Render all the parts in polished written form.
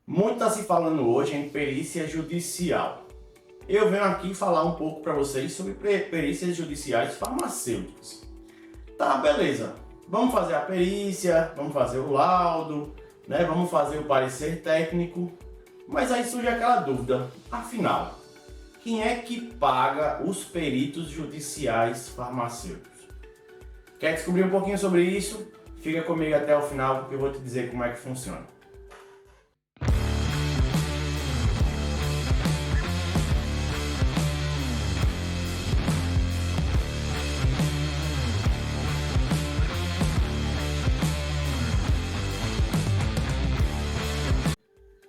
Muito está se falando hoje em perícia judicial. Eu venho aqui falar um pouco para vocês sobre perícias judiciais farmacêuticas. Tá, beleza. Vamos fazer a perícia, vamos fazer o laudo, né? Vamos fazer o parecer técnico. Mas aí surge aquela dúvida, afinal, quem é que paga os peritos judiciais farmacêuticos? Quer descobrir um pouquinho sobre isso? Fica comigo até o final porque eu vou te dizer como é que funciona.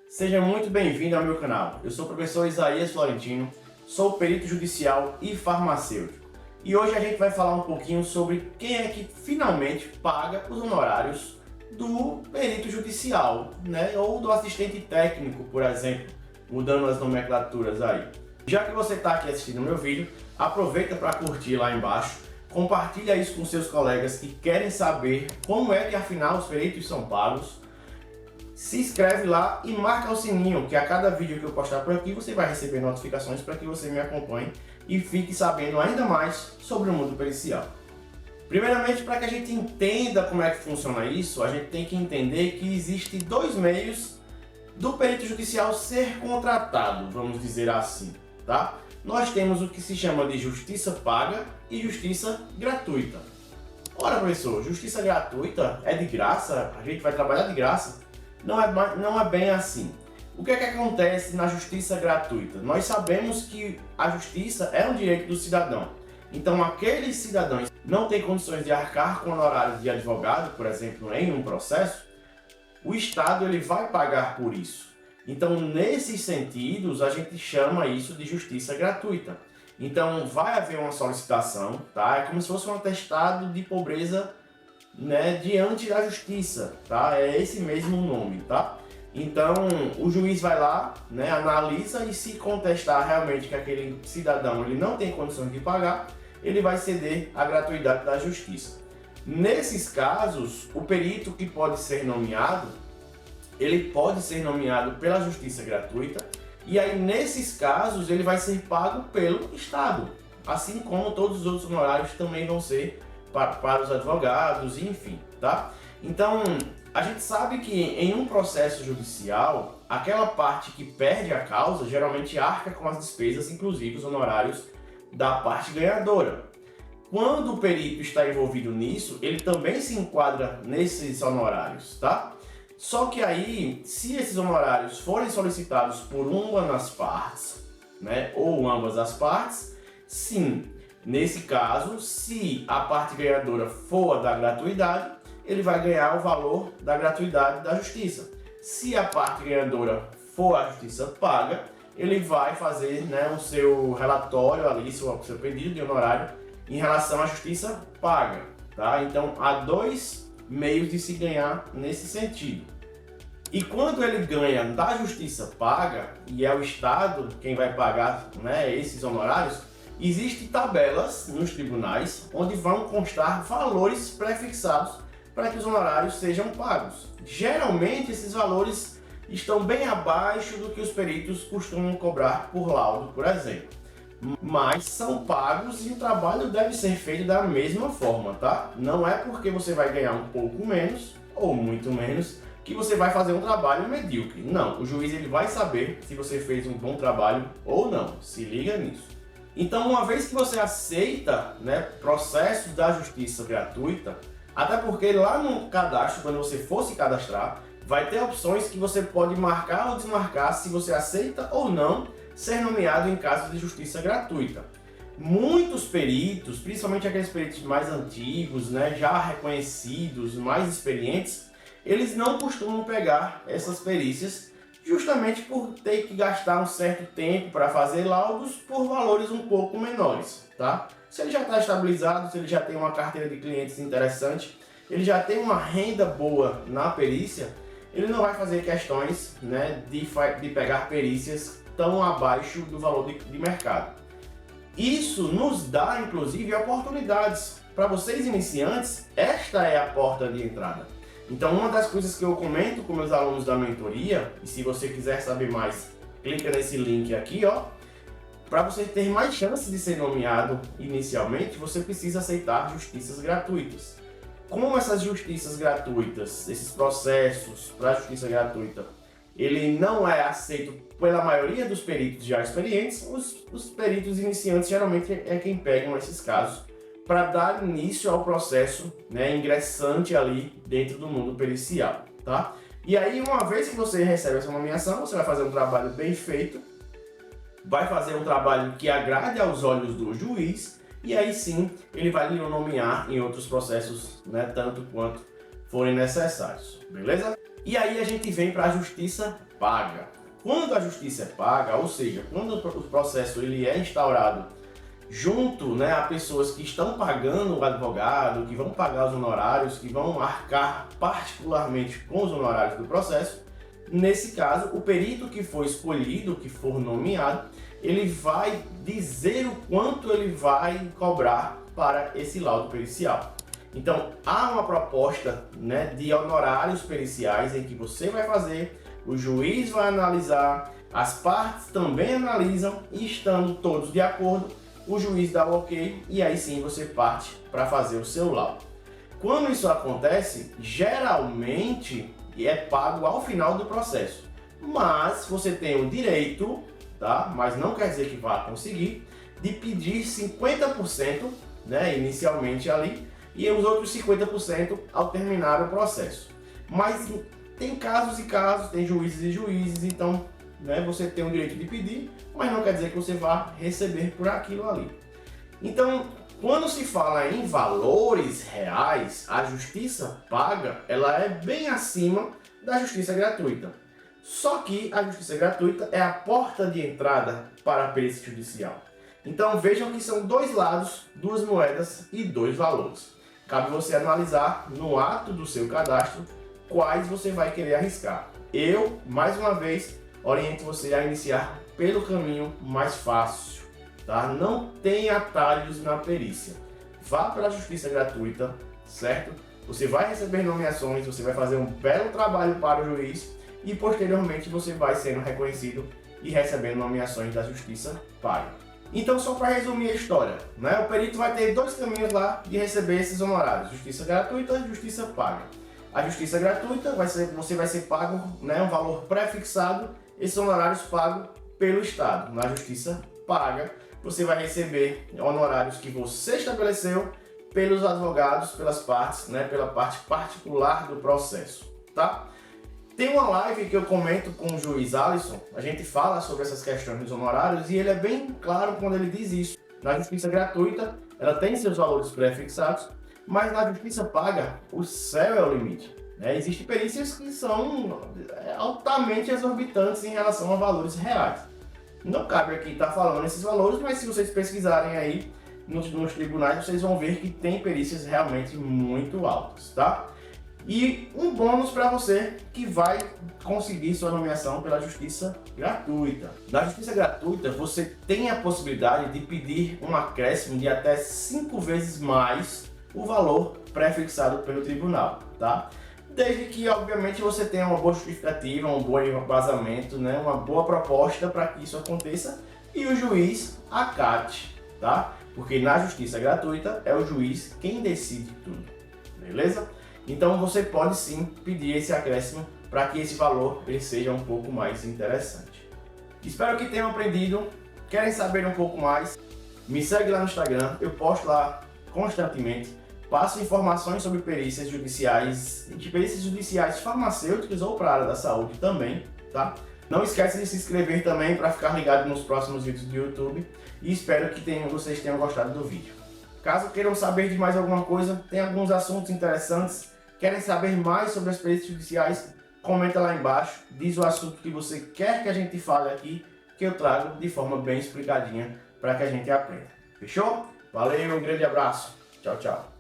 Seja muito bem-vindo ao meu canal. Eu sou o professor Isaías Florentino, sou perito judicial e farmacêutico. E hoje a gente vai falar um pouquinho sobre quem é que finalmente paga os honorários do perito judicial, né? Ou do assistente técnico, por exemplo, mudando as nomenclaturas aí. Já que você está aqui assistindo o meu vídeo, aproveita para curtir lá embaixo, compartilha isso com seus colegas que querem saber como é que afinal os peritos são pagos. Se inscreve lá e marca o sininho, que a cada vídeo que eu postar por aqui você vai receber notificações para que você me acompanhe e fique sabendo ainda mais sobre o mundo pericial. Primeiramente, para que a gente entenda como é que funciona isso, a gente tem que entender que existem dois meios do perito judicial ser contratado, vamos dizer assim, tá? Nós temos o que se chama de justiça paga e justiça gratuita. Ora, professor, justiça gratuita é de graça? A gente vai trabalhar de graça? Não é bem assim. O que é que acontece na justiça gratuita? Nós sabemos que a justiça é um direito do cidadão. Então, aqueles cidadãos que não têm condições de arcar com honorários de advogado, por exemplo, em um processo, o Estado ele vai pagar por isso. Então, nesses sentidos, a gente chama isso de justiça gratuita. Então, vai haver uma solicitação, tá? É como se fosse um atestado de pobreza, né, diante da justiça, tá? É esse mesmo nome, tá? Então, o juiz vai lá, né, analisa e se contestar realmente que aquele cidadão ele não tem condições de pagar, ele vai ceder à gratuidade da justiça. Nesses casos, o perito que pode ser nomeado, ele pode ser nomeado pela justiça gratuita e aí nesses casos ele vai ser pago pelo Estado, assim como todos os outros honorários também vão ser para os advogados, enfim, tá? Então, a gente sabe que em um processo judicial, aquela parte que perde a causa geralmente arca com as despesas, inclusive os honorários da parte ganhadora. Quando o perito está envolvido nisso, ele também se enquadra nesses honorários, tá? Só que aí, se esses honorários forem solicitados por uma das partes, né, ou ambas as partes, sim. Nesse caso, se a parte ganhadora for a da gratuidade, ele vai ganhar o valor da gratuidade da justiça. Se a parte ganhadora for a justiça paga, ele vai fazer, né, o seu relatório ali, o seu pedido de honorário em relação à justiça paga, tá? Então, há dois meios de se ganhar nesse sentido. E quando ele ganha da justiça paga, e é o Estado quem vai pagar, né, esses honorários, existem tabelas nos tribunais onde vão constar valores prefixados para que os honorários sejam pagos. Geralmente esses valores estão bem abaixo do que os peritos costumam cobrar por laudo, por exemplo. Mas são pagos e o trabalho deve ser feito da mesma forma, tá? Não é porque você vai ganhar um pouco menos ou muito menos que você vai fazer um trabalho medíocre. Não, o juiz ele vai saber se você fez um bom trabalho ou não. Se liga nisso. Então, uma vez que você aceita, né, processos da justiça gratuita, até porque lá no cadastro, quando você for se cadastrar, vai ter opções que você pode marcar ou desmarcar se você aceita ou não ser nomeado em caso de justiça gratuita. Muitos peritos, principalmente aqueles peritos mais antigos, né, já reconhecidos, mais experientes, eles não costumam pegar essas perícias justamente por ter que gastar um certo tempo para fazer laudos por valores um pouco menores, tá? Se ele já está estabilizado, se ele já tem uma carteira de clientes interessante, ele já tem uma renda boa na perícia, ele não vai fazer questões, né, de pegar perícias tão abaixo do valor de mercado. Isso nos dá, inclusive, oportunidades. Para vocês iniciantes, esta é a porta de entrada. Então uma das coisas que eu comento com meus alunos da mentoria, e se você quiser saber mais, clica nesse link aqui, ó. Para você ter mais chances de ser nomeado inicialmente, você precisa aceitar justiças gratuitas. Como essas justiças gratuitas, esses processos para justiça gratuita, ele não é aceito pela maioria dos peritos já experientes, os peritos iniciantes geralmente é quem pegam esses casos para dar início ao processo, né, ingressante ali dentro do mundo pericial, tá? E aí, uma vez que você recebe essa nomeação, você vai fazer um trabalho bem feito, vai fazer um trabalho que agrade aos olhos do juiz, e aí sim ele vai lhe nomear em outros processos, né, tanto quanto forem necessários, beleza? E aí a gente vem para a justiça paga. Quando a justiça é paga, ou seja, quando o processo ele é instaurado junto, né, a pessoas que estão pagando o advogado, que vão pagar os honorários, que vão arcar particularmente com os honorários do processo, nesse caso, o perito que for escolhido, que for nomeado, ele vai dizer o quanto ele vai cobrar para esse laudo pericial. Então, há uma proposta, né, de honorários periciais em que você vai fazer, o juiz vai analisar, as partes também analisam e estando todos de acordo, o juiz dá o ok e aí sim você parte para fazer o seu laudo. Quando isso acontece, geralmente é pago ao final do processo, mas você tem o direito, tá? Mas não quer dizer que vá conseguir, de pedir 50%, né, inicialmente ali, e os outros 50% ao terminar o processo. Mas tem casos e casos, tem juízes e juízes, então, né, você tem o direito de pedir, mas não quer dizer que você vá receber por aquilo ali. Então, quando se fala em valores reais, a justiça paga, ela é bem acima da justiça gratuita. Só que a justiça gratuita é a porta de entrada para a perícia judicial. Então vejam que são dois lados, duas moedas e dois valores. Cabe você analisar no ato do seu cadastro quais você vai querer arriscar. Eu, mais uma vez, oriento você a iniciar pelo caminho mais fácil, tá? Não tem atalhos na perícia. Vá pela justiça gratuita, certo? Você vai receber nomeações, você vai fazer um belo trabalho para o juiz e posteriormente você vai sendo reconhecido e recebendo nomeações da justiça paga. Então, só para resumir a história, né? O perito vai ter dois caminhos lá de receber esses honorários: justiça gratuita e justiça paga. A justiça gratuita você vai ser pago, né, um valor pré-fixado, esses honorários pagos pelo Estado. Na justiça paga, você vai receber honorários que você estabeleceu pelos advogados, pelas partes, né, pela parte particular do processo, tá? Tem uma live que eu comento com o juiz Alisson, a gente fala sobre essas questões dos honorários e ele é bem claro quando ele diz isso. Na justiça gratuita, ela tem seus valores pré-fixados, mas na justiça paga, o céu é o limite, né? Existem perícias que são altamente exorbitantes em relação a valores reais. Não cabe aqui estar falando esses valores, mas se vocês pesquisarem aí nos tribunais, vocês vão ver que tem perícias realmente muito altas, tá? E um bônus para você que vai conseguir sua nomeação pela justiça gratuita. Na justiça gratuita, você tem a possibilidade de pedir um acréscimo de até 5 vezes mais o valor pré-fixado pelo tribunal, tá? Desde que, obviamente, você tenha uma boa justificativa, um bom embasamento, né? Uma boa proposta para que isso aconteça e o juiz acate, tá? Porque na justiça gratuita é o juiz quem decide tudo, beleza? Então você pode sim pedir esse acréscimo para que esse valor ele seja um pouco mais interessante. Espero que tenham aprendido. Querem saber um pouco mais? Me segue lá no Instagram, eu posto lá constantemente. Passo informações sobre perícias judiciais, de perícias judiciais farmacêuticas ou para a área da saúde também, tá? Não esquece de se inscrever também para ficar ligado nos próximos vídeos do YouTube e espero que vocês tenham gostado do vídeo. Caso queiram saber de mais alguma coisa, tem alguns assuntos interessantes, querem saber mais sobre as perícias judiciais, comenta lá embaixo, diz o assunto que você quer que a gente fale aqui, que eu trago de forma bem explicadinha para que a gente aprenda. Fechou? Valeu, um grande abraço. Tchau, tchau.